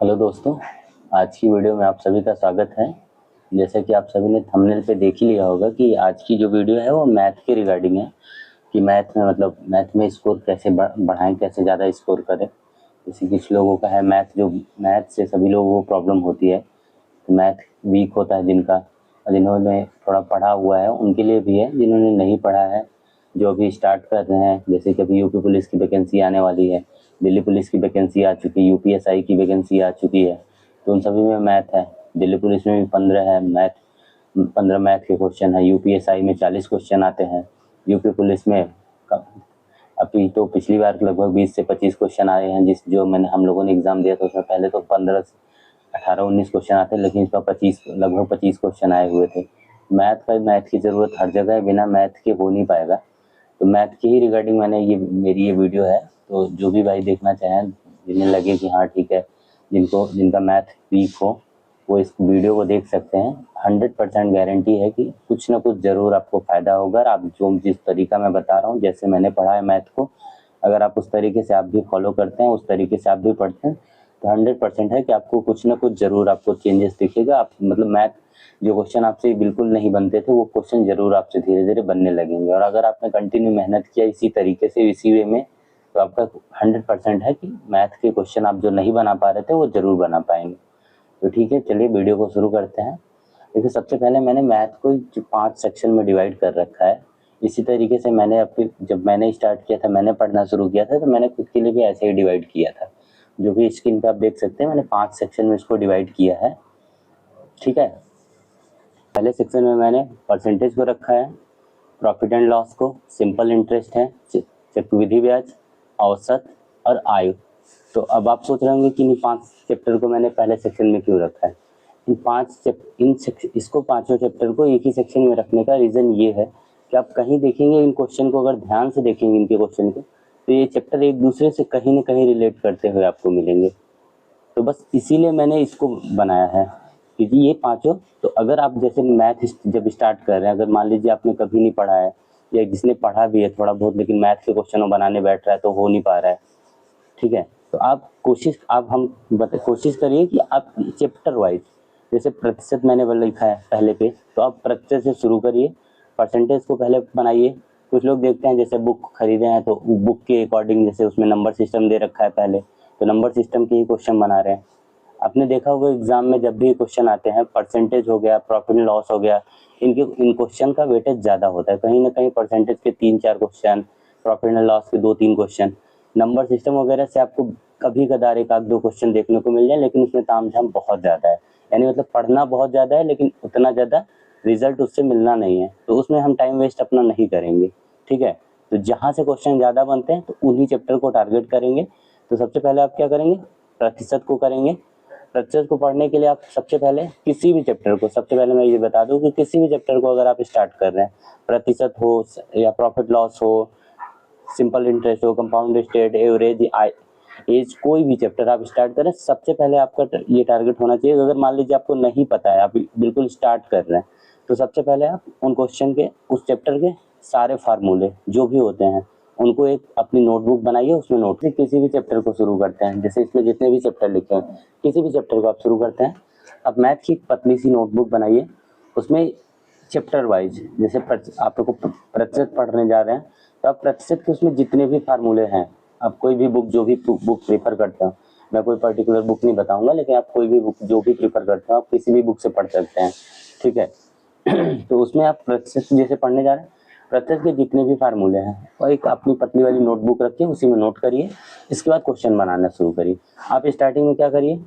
Hello दोस्तों, आज की वीडियो में आप सभी का स्वागत है। जैसा कि आप सभी ने थंबनेल पे देख ही लिया होगा कि आज की जो वीडियो है वो मैथ के रिगार्डिंग है कि मैथ में मैथ में स्कोर कैसे बढ़ाएं, कैसे ज़्यादा स्कोर करें। जैसे कुछ लोगों का है मैथ से सभी लोगों को प्रॉब्लम होती है, तो मैथ वीक होता है जिनका, और जिन्होंने थोड़ा पढ़ा हुआ है उनके लिए भी है, जिन्होंने नहीं पढ़ा है जो अभी स्टार्ट कर रहे हैं। जैसे कि अभी यूपी पुलिस की वैकेंसी आने वाली है, दिल्ली पुलिस की वैकेंसी आ चुकी है, यूपीएसआई की वैकेंसी आ चुकी है, तो उन सभी में मैथ है। दिल्ली पुलिस में भी 15 है मैथ, 15 मैथ के क्वेश्चन है। यूपीएसआई में 40 क्वेश्चन आते हैं। यूपी पुलिस में अभी तो पिछली बार लगभग 20 से 25 क्वेश्चन आए हैं, जो हम लोगों ने एग्जाम दिया था उसमें पहले तो 15 से 18-19 क्वेश्चन आते हैं, लेकिन इस बार लगभग 25 क्वेश्चन आए हुए थे। मैथ की ज़रूरत हर जगह है, बिना मैथ के हो नहीं पाएगा। तो मैथ के ही रिगार्डिंग मेरी ये वीडियो है। तो जो भी भाई देखना चाहें, जिन्हें लगे कि हाँ ठीक है, जिनका मैथ वीक हो वो इस वीडियो को देख सकते हैं। 100% गारंटी है कि कुछ ना कुछ ज़रूर आपको फ़ायदा होगा। आप जिस तरीका मैं बता रहा हूँ, जैसे मैंने पढ़ा है मैथ को, अगर आप उस तरीके से आप भी फॉलो करते हैं, उस तरीके से आप भी पढ़ते हैं, तो 100% है कि आपको कुछ ना कुछ ज़रूर आपको चेंजेस दिखेगा। आप मैथ जो क्वेश्चन आपसे बिल्कुल नहीं बनते थे वो क्वेश्चन ज़रूर आपसे धीरे धीरे बनने लगेंगे। और अगर आपने कंटिन्यू मेहनत किया इसी तरीके से, इसी वे में, तो आपका 100% है कि मैथ के क्वेश्चन आप जो नहीं बना पा रहे थे वो ज़रूर बना पाएंगे। तो ठीक है, चलिए वीडियो को शुरू करते हैं। देखिए, सबसे पहले मैंने मैथ को 5 सेक्शन में डिवाइड कर रखा है। इसी तरीके से जब मैंने स्टार्ट किया था, मैंने पढ़ना शुरू किया था, तो मैंने खुद के लिए भी ऐसे ही डिवाइड किया था। जो भी स्क्रीन पे आप देख सकते हैं, मैंने 5 सेक्शन में इसको डिवाइड किया है। ठीक है, पहले सेक्शन में मैंने परसेंटेज को रखा है, प्रॉफिट एंड लॉस को, सिंपल इंटरेस्ट है, चक्रवृद्धि ब्याज, औसत और आयु। तो अब आप सोच रहे होंगे कि इन 5 चैप्टर को मैंने पहले सेक्शन में क्यों रखा है। इसको पांचों चैप्टर को एक ही सेक्शन में रखने का रीज़न ये है कि आप कहीं देखेंगे इन क्वेश्चन को, अगर ध्यान से देखेंगे इनके क्वेश्चन को, तो ये चैप्टर एक दूसरे से कहीं ना कहीं रिलेट करते हुए आपको मिलेंगे। तो बस इसीलिए मैंने इसको बनाया है, क्योंकि ये पांचों, तो अगर आप जैसे मैथ जब स्टार्ट कर रहे हैं, अगर मान लीजिए आपने कभी नहीं पढ़ा है, या जिसने पढ़ा भी है थोड़ा बहुत लेकिन मैथ के क्वेश्चन बनाने बैठ रहा है तो हो नहीं पा रहा है, ठीक है, तो आप कोशिश करिए कि आप चैप्टर वाइज, जैसे प्रतिशत मैंने लिखा है पहले पे, तो आप प्रतिशत से शुरू करिए, परसेंटेज को पहले बनाइए। कुछ लोग देखते हैं जैसे बुक खरीदे हैं तो बुक के अकॉर्डिंग, जैसे उसमें नंबर सिस्टम दे रखा है पहले, तो नंबर सिस्टम के ही क्वेश्चन बना रहे हैं। आपने देखा होगा एग्जाम में जब भी क्वेश्चन आते हैं, परसेंटेज हो गया, प्रॉफिट एंड लॉस हो गया, इन क्वेश्चन का वेटेज ज़्यादा होता है। कहीं ना कहीं परसेंटेज के 3-4 क्वेश्चन, प्रॉफिट एंड लॉस के 2-3 क्वेश्चन, नंबर सिस्टम वगैरह से आपको कभी कदार 1-2 क्वेश्चन देखने को मिल जाए, लेकिन उसमें तामझाम बहुत ज़्यादा है। यानी पढ़ना बहुत ज़्यादा है, लेकिन उतना ज़्यादा रिजल्ट उससे मिलना नहीं है, तो उसमें हम टाइम वेस्ट अपना नहीं करेंगे। ठीक है, तो जहाँ से क्वेश्चन ज़्यादा बनते हैं तो उन्हीं चैप्टर को टारगेट करेंगे। तो सबसे पहले आप क्या करेंगे, प्रतिशत को करेंगे। प्रतिशत को पढ़ने के लिए आप सबसे पहले किसी भी चैप्टर को, सबसे पहले मैं ये बता दूं कि किसी भी चैप्टर को अगर आप स्टार्ट कर रहे हैं, प्रतिशत हो या प्रॉफिट लॉस हो, सिंपल इंटरेस्ट हो, कंपाउंड स्टेट, एवरेज, एज, कोई भी चैप्टर आप स्टार्ट करें, सबसे पहले आपका ये टारगेट होना चाहिए। अगर मान लीजिए आपको नहीं पता है, आप बिल्कुल स्टार्ट कर रहे हैं, तो सबसे पहले आप उन क्वेश्चन के, उस चैप्टर के सारे फार्मूले जो भी होते हैं उनको एक अपनी नोटबुक बनाइए, उसमें नोट से किसी भी चैप्टर को शुरू करते हैं। जैसे इसमें जितने भी चैप्टर लिखे हैं, किसी भी चैप्टर को आप शुरू करते हैं, अब मैथ की पतली सी नोटबुक बनाइए, उसमें चैप्टर वाइज, जैसे आप लोग प्रतिशत पढ़ने जा रहे हैं, तो आप प्रतिशत के उसमें जितने भी फार्मूले हैं, आप कोई भी बुक, जो भी बुक प्रेफर करते हो, मैं कोई पर्टिकुलर बुक नहीं बताऊंगा, लेकिन आप कोई भी बुक जो भी प्रेफर करते हो, आप किसी भी बुक से पढ़ सकते हैं। ठीक है, तो उसमें आप प्रतिशत जैसे पढ़ने जा रहे हैं, प्रतिशत के जितने भी फार्मूले हैं, और एक अपनी पतली वाली नोटबुक रखिए, उसी में नोट करिए। इसके बाद क्वेश्चन बनाना शुरू करिए। आप स्टार्टिंग में क्या करिए,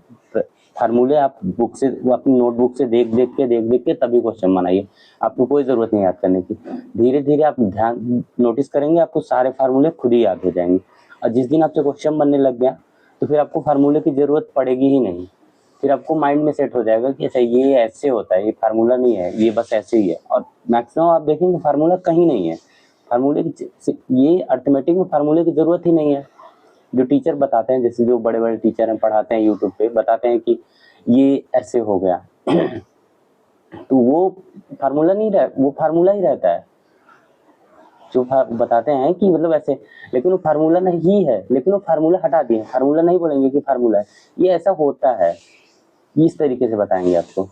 फार्मूले आप बुक से, वो अपनी नोटबुक से देख देख के तभी क्वेश्चन बनाइए। आपको कोई ज़रूरत नहीं याद करने की। धीरे धीरे आप ध्यान नोटिस करेंगे, आपको सारे फार्मूले खुद ही याद हो जाएंगे। और जिस दिन आपसे क्वेश्चन बनने लग गया, तो फिर आपको फार्मूले की ज़रूरत पड़ेगी ही नहीं। फिर आपको माइंड में सेट हो जाएगा कि अच्छा ये ऐसे होता है, ये फार्मूला नहीं है, ये बस ऐसे ही है। और मैक्सिमम आप देखेंगे फार्मूला कहीं नहीं है। फार्मूले की, ये अर्थमेटिक में फार्मूले की ज़रूरत ही नहीं है। जो टीचर बताते हैं, जैसे जो बड़े बड़े टीचर हैं, पढ़ाते हैं यूट्यूब पे, बताते हैं कि ये ऐसे हो गया तो वो फार्मूला नहीं रहा, वो फार्मूला ही रहता है। जो बताते हैं कि मतलब ऐसे, लेकिन वो फार्मूला नहीं है, लेकिन वो फार्मूला हटा दिए, फार्मूला नहीं बोलेंगे कि फार्मूला है, ये ऐसा होता है, इस तरीके से बताएंगे आपको,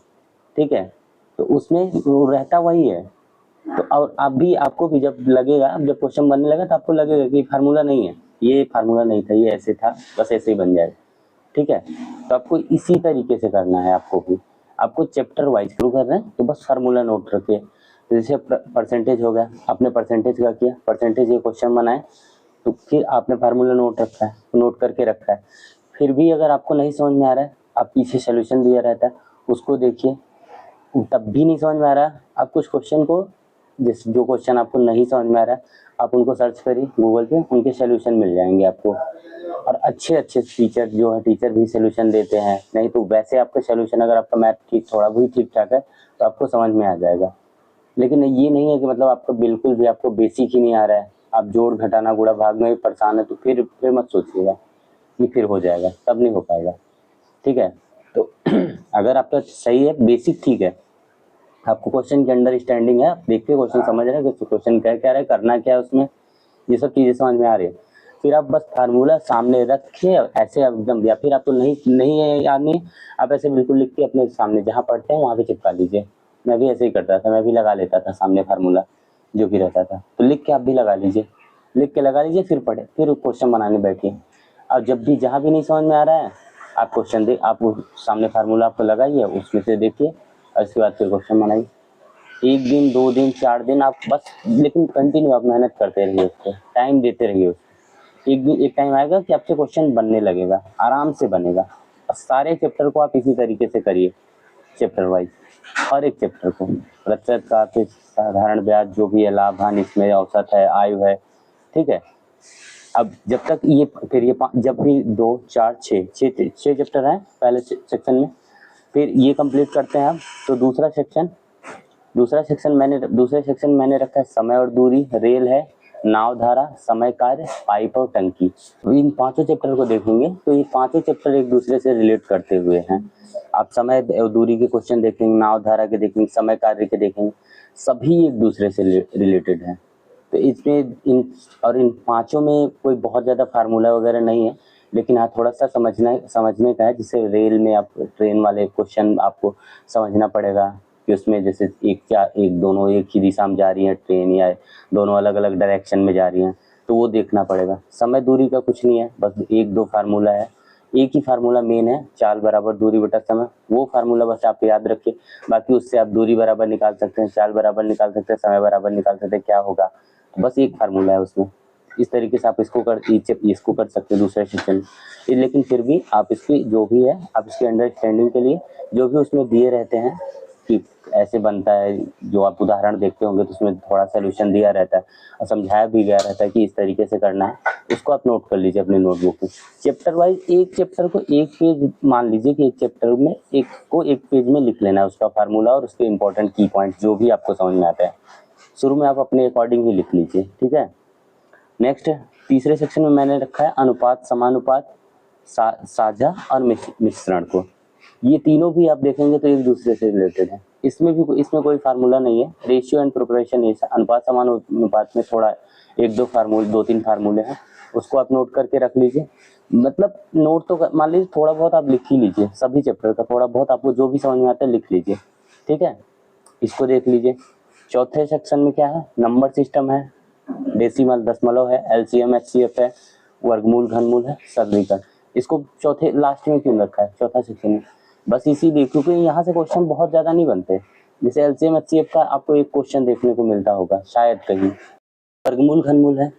ठीक है। तो उसमें वो रहता वही है। तो और आप भी, आपको भी जब लगेगा, जब क्वेश्चन बनने लगा तो आपको लगेगा कि फार्मूला नहीं है, ये फार्मूला नहीं था, ये ऐसे था, बस ऐसे ही बन जाएगा, ठीक है। तो आपको इसी तरीके से करना है, आपको भी, आपको चैप्टर वाइज शुरू कर रहे हैं तो बस फार्मूला नोट रखिए। तो जैसे परसेंटेज हो गया, आपने परसेंटेज का किया, परसेंटेज ये क्वेश्चन बनाए, तो फिर आपने फार्मूला नोट रखा है, नोट करके रखा है। फिर भी अगर आपको नहीं समझ में आ रहा है, आप पीछे सोल्यूशन दिया रहता है, उसको देखिए, तब भी नहीं समझ में आ रहा है, आप कुछ क्वेश्चन को, जिस जो क्वेश्चन आपको नहीं समझ में आ रहा है, आप उनको सर्च करिए गूगल पे, उनके सोल्यूशन मिल जाएंगे आपको। और अच्छे अच्छे टीचर जो है, टीचर भी सोल्यूशन देते हैं, नहीं तो वैसे आपका सोल्यूशन, अगर आपका मैथ ठीक, थोड़ा भी ठीक ठाक है तो आपको समझ में आ जाएगा। लेकिन ये नहीं है कि मतलब आपको बिल्कुल भी, आपको बेसिक ही नहीं आ रहा है, आप जोड़ घटाना गुणा भाग में भी परेशान है, तो फिर मत सोचिएगा कि फिर हो जाएगा, तब नहीं हो पाएगा, ठीक है। तो अगर आपका सही है, बेसिक ठीक है, आपको क्वेश्चन की अंडरस्टैंडिंग है, आप देख के क्वेश्चन समझ रहे हैं कि क्वेश्चन क्या क्या है, करना क्या है उसमें, ये सब चीजें समझ में आ रही है, फिर आप बस फार्मूला सामने रख के ऐसे एकदम, या फिर आपको नहीं है याद नहीं, आप ऐसे बिल्कुल लिख के अपने सामने जहाँ पढ़ते हैं वहाँ पे चिपका लीजिए। मैं भी ऐसे ही करता था, मैं भी लगा लेता था सामने फार्मूला जो भी रहता था, तो लिख के आप भी लगा लीजिए, लिख के लगा लीजिए, फिर पढ़े, फिर क्वेश्चन बनाने बैठिए। अब जब भी जहाँ भी नहीं समझ में आ रहा है, आप क्वेश्चन दे, आप सामने फार्मूला आपको लगाइए, उसमें से देखिए, और उसके बाद फिर क्वेश्चन बनाइए। 1 दिन 2 दिन 4 दिन आप बस, लेकिन कंटिन्यू आप मेहनत करते रहिए, उसको टाइम देते रहिए उसको। एक दिन एक टाइम आएगा कि आपसे क्वेश्चन बनने लगेगा, आराम से बनेगा। और सारे चैप्टर को आप इसी तरीके से करिए, चैप्टर वाइज, हर एक चैप्टर को, प्रतिशत का, फिर साधारण ब्याज जो भी है, लाभ हानि, इसमें औसत है, आयु है, ठीक है। अब जब तक ये, फिर ये जब भी 2 4 6 चैप्टर हैं पहले सेक्शन में, फिर ये कंप्लीट करते हैं आप, तो दूसरे सेक्शन मैंने रखा है समय और दूरी, रेल है, नाव धारा, समय कार्य, पाइप और टंकी। तो इन पांचों चैप्टर को देखेंगे तो ये पांचों चैप्टर एक दूसरे से रिलेट करते हुए हैं। आप समय और दूरी के क्वेश्चन देखेंगे, नाव धारा के देखेंगे, समय कार्य के देखेंगे, सभी एक दूसरे से रिलेटेड हैं। तो इसमें इन पांचों में कोई बहुत ज़्यादा फार्मूला वगैरह नहीं है, लेकिन हाँ थोड़ा सा समझने का है, जिससे रेल में आप ट्रेन वाले क्वेश्चन आपको समझना पड़ेगा कि उसमें जैसे दोनों एक ही दिशा में जा रही हैं ट्रेन, या दोनों अलग अलग डायरेक्शन में जा रही हैं, तो वो देखना पड़ेगा। समय दूरी का कुछ नहीं है, बस 1-2 फार्मूला है, एक ही फार्मूला मेन है, चाल बराबर दूरी बटा समय, वो फार्मूला बस आप याद रखिए। बाकी उससे आप दूरी बराबर निकाल सकते हैं, चाल बराबर निकाल सकते हैं, समय बराबर निकाल सकते हैं, क्या होगा, बस एक फार्मूला है उसमें। इस तरीके से आप इसको कर सकते हैं दूसरे सेक्शन में। लेकिन फिर भी आप इसकी जो भी है, आप इसकी अंडरस्टैंडिंग के लिए जो भी उसमें दिए रहते हैं कि ऐसे बनता है, जो आप उदाहरण देखते होंगे तो उसमें थोड़ा सोल्यूशन दिया रहता है और समझाया भी गया रहता है कि इस तरीके से करना है, उसको आप नोट कर लीजिए अपने नोटबुक में। चैप्टर वाइज एक चैप्टर को एक पेज, मान लीजिए कि एक चैप्टर में एक पेज में लिख लेना है उसका फार्मूला और उसके इंपॉर्टेंट की पॉइंट जो भी आपको समझ में आता है, शुरू में आप अपने अकॉर्डिंग ही लिख लीजिए, ठीक है। नेक्स्ट तीसरे सेक्शन में मैंने रखा है अनुपात, समानुपात, साझा और मिश्रण को। ये तीनों भी आप देखेंगे तो एक दूसरे से रिलेटेड है, इसमें कोई फार्मूला नहीं है। रेशियो एंड प्रोपोर्शन, अनुपात समानुपात में थोड़ा 2-3 फार्मूले हैं, उसको आप नोट करके रख लीजिए। मतलब नोट तो मान लीजिए थोड़ा बहुत आप लिख ही लीजिए, सभी चैप्टर का थोड़ा बहुत आपको जो भी समझ में आता है लिख लीजिए, ठीक है। इसको देख लीजिए। चौथे सेक्शन में क्या है, नंबर सिस्टम है, डेसिमल दशमलव है, एलसीएम एचसीएफ है, वर्गमूल घनमूल है, सरलीकरण। इसको चौथे लास्ट में क्यों रखा है चौथा सेक्शन में, बस इसीलिए क्योंकि यहाँ से क्वेश्चन बहुत ज्यादा नहीं बनते। जैसे एलसीएम एचसीएफ का आपको एक क्वेश्चन देखने को मिलता होगा शायद कहीं। वर्गमूल घनमूल है,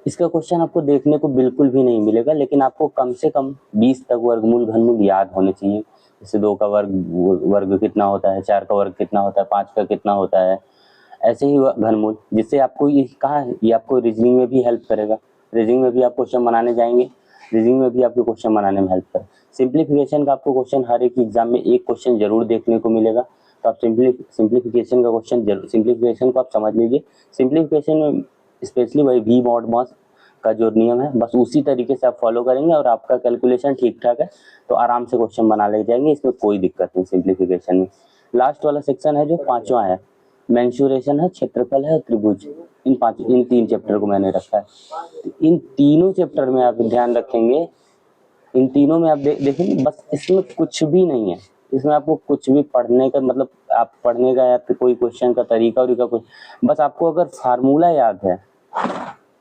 इसका क्वेश्चन आपको देखने को बिल्कुल भी नहीं मिलेगा, लेकिन आपको कम से कम 20 तक वर्गमूल घनमूल याद होने चाहिए। जैसे 2 का वर्ग कितना होता है, 4 का वर्ग कितना होता है, 5 का कितना होता है, ऐसे ही घनमूल, जिससे आपको ये कहा है, ये आपको रीजनिंग में भी हेल्प करेगा। रीजनिंग में भी आप क्वेश्चन बनाने जाएंगे, रीजनिंग में भी आपको क्वेश्चन बनाने में हेल्प करेगा। सिंप्लीफिकेशन का आपको क्वेश्चन हर एक एग्जाम में एक क्वेश्चन जरूर देखने को मिलेगा, तो आप सिंप्लीफिकेशन का क्वेश्चन जरूर, सिंप्लीफिकेशन को आप समझ लीजिए। सिंप्लीफिकेशन में स्पेशली वही वी मॉड मॉस का जो नियम है, बस उसी तरीके से आप फॉलो करेंगे और आपका कैलकुलेशन ठीक ठाक है तो आराम से क्वेश्चन बना ले जाएंगे, इसमें कोई दिक्कत नहीं सिंप्लीफिकेशन में। लास्ट वाला सेक्शन है जो 5वां है, मेंसुरेशन है, क्षेत्रफल है और त्रिभुज, इन 3 चैप्टर को मैंने रखा है। तो इन तीनों चैप्टर में आप ध्यान रखेंगे, इन तीनों में आप देखेंगे बस इसमें कुछ भी नहीं है, इसमें आपको कुछ भी पढ़ने का मतलब आप पढ़ने का या तो कोई क्वेश्चन का तरीका और का कुछ, बस आपको अगर फार्मूला याद है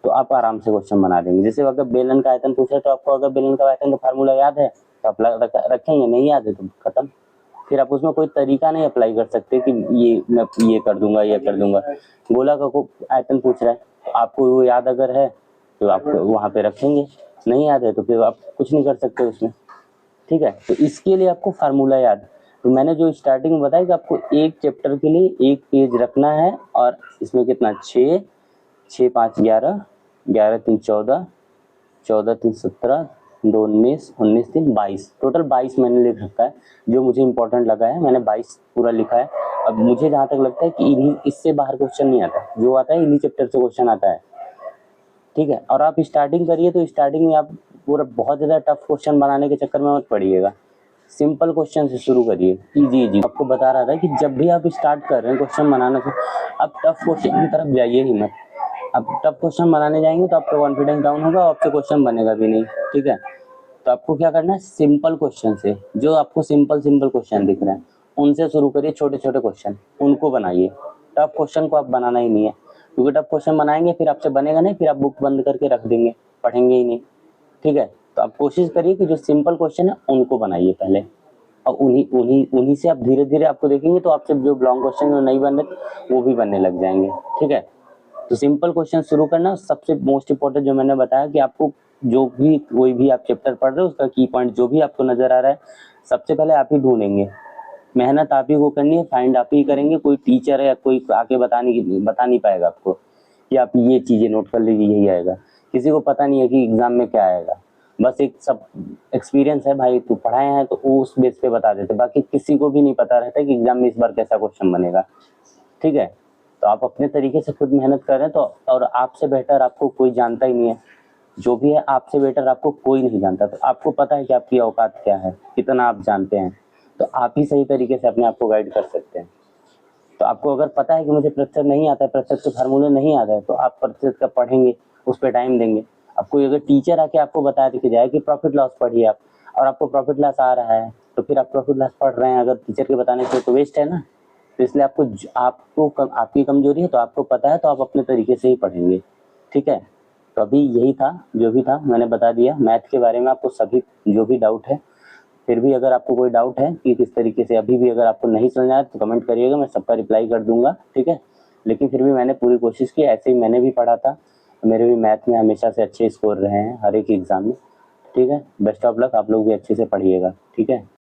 तो आप आराम से क्वेश्चन बना देंगे। जैसे अगर बेलन का आयतन पूछे तो आपको अगर बेलन का आयतन का फार्मूला याद है तो आप रखेंगे, नहीं याद है तो खत्म। फिर आप उसमें कोई तरीका नहीं अप्लाई कर सकते कि मैं ये कर दूंगा, ये कर दूंगा। गोला का आयतन पूछ रहा है तो आपको वो याद अगर है तो आप वहां पे रखेंगे, नहीं याद है तो फिर आप कुछ नहीं कर सकते उसमें, ठीक है। तो इसके लिए आपको फार्मूला याद, तो मैंने जो स्टार्टिंग में बताया कि आपको एक चैप्टर के लिए एक पेज रखना है, और इसमें कितना 6, 6 5 11, 11 3 14, 14 3 17, 2 19, 19 3 22, टोटल 22 मैंने लिख रखा है। जो मुझे इंपॉर्टेंट लगा है मैंने 22 पूरा लिखा है। अब मुझे जहाँ तक लगता है कि इन्हीं इससे बाहर क्वेश्चन नहीं आता, जो आता है इन्हीं चैप्टर से क्वेश्चन आता है, ठीक है। और आप स्टार्टिंग करिए तो स्टार्टिंग में आप पूरा बहुत ज़्यादा टफ क्वेश्चन बनाने के चक्कर में मत पड़िएगा, सिंपल क्वेश्चन से शुरू करिए, इजी इजी। आपको बता रहा था कि जब भी आप स्टार्ट कर रहे हैं क्वेश्चन बनाने से, आप टफ क्वेश्चन की तरफ जाइए ही मत। आप टफ क्वेश्चन बनाने जाएंगे तो आपका कॉन्फिडेंस डाउन होगा, आपसे क्वेश्चन बनेगा भी नहीं, ठीक है। तो आपको क्या करना है, सिंपल क्वेश्चन से, जो आपको सिंपल क्वेश्चन दिख रहे हैं उनसे शुरू करिए, छोटे छोटे क्वेश्चन उनको बनाइए। टफ क्वेश्चन को आप बनाना ही नहीं है, क्योंकि टफ क्वेश्चन बनाएंगे फिर आपसे बनेगा नहीं, फिर आप बुक बंद करके रख देंगे, पढ़ेंगे ही नहीं, ठीक है। तो आप कोशिश करिए कि जो सिंपल क्वेश्चन है उनको बनाइए पहले, और उन्हीं से आप धीरे धीरे आपको देखेंगे तो आपसे जो लॉन्ग क्वेश्चन नहीं बन रहे वो भी बनने लग जाएंगे, ठीक है। तो सिंपल क्वेश्चन शुरू करना। सबसे मोस्ट इंपॉर्टेंट जो मैंने बताया कि आपको जो भी कोई भी आप चैप्टर पढ़ रहे हो उसका की पॉइंट जो भी आपको नजर आ रहा है सबसे पहले आप ही ढूंढेंगे, मेहनत आप ही को करनी है, फाइंड आप ही करेंगे। कोई टीचर है या कोई आके बता नहीं पाएगा आपको कि आप ये चीजें नोट कर लीजिए यही आएगा। किसी को पता नहीं है कि एग्जाम में क्या आएगा, बस एक सब एक्सपीरियंस है भाई तू पढ़ाए हैं तो उस बेस पे बता देते, बाकी किसी को भी नहीं पता रहता कि एग्जाम में इस बार कैसा क्वेश्चन बनेगा, ठीक है। तो आप अपने तरीके से खुद मेहनत कर रहे हैं तो, और आपसे बेटर आपको कोई जानता ही नहीं है, जो भी है आपसे बेटर आपको कोई नहीं जानता। तो आपको पता है कि आपकी औकात क्या है, कितना आप जानते हैं, तो आप ही सही तरीके से अपने आप को गाइड कर सकते हैं। तो आपको अगर पता है कि मुझे प्रतिशत नहीं आता है, प्रतिशत के फार्मूले नहीं आता है, तो आप प्रतिशत का पढ़ेंगे, उस पर टाइम देंगे। अब कोई अगर टीचर आके आपको बता के जाए कि प्रॉफिट लॉस पढ़िए आप, और आपको प्रॉफिट लॉस आ रहा है तो फिर आप प्रॉफिट लॉस पढ़ रहे हैं अगर टीचर के बताने से, तो वेस्ट है ना। तो इसलिए आपकी कमजोरी है तो आपको पता है तो आप अपने तरीके से ही पढ़ेंगे, ठीक है। तो अभी यही था, जो भी था मैंने बता दिया मैथ के बारे में। आपको सभी जो भी डाउट है, फिर भी अगर आपको कोई डाउट है कि किस तरीके से अभी भी अगर आपको नहीं समझ आया तो कमेंट करिएगा, मैं सबका रिप्लाई कर दूंगा, ठीक है। लेकिन फिर भी मैंने पूरी कोशिश की, ऐसे ही मैंने भी पढ़ा था, मेरे भी मैथ में हमेशा से अच्छे स्कोर रहे हैं हर एक एग्जाम में, ठीक है। बेस्ट ऑफ लक, आप लोग भी अच्छे से पढ़िएगा, ठीक है।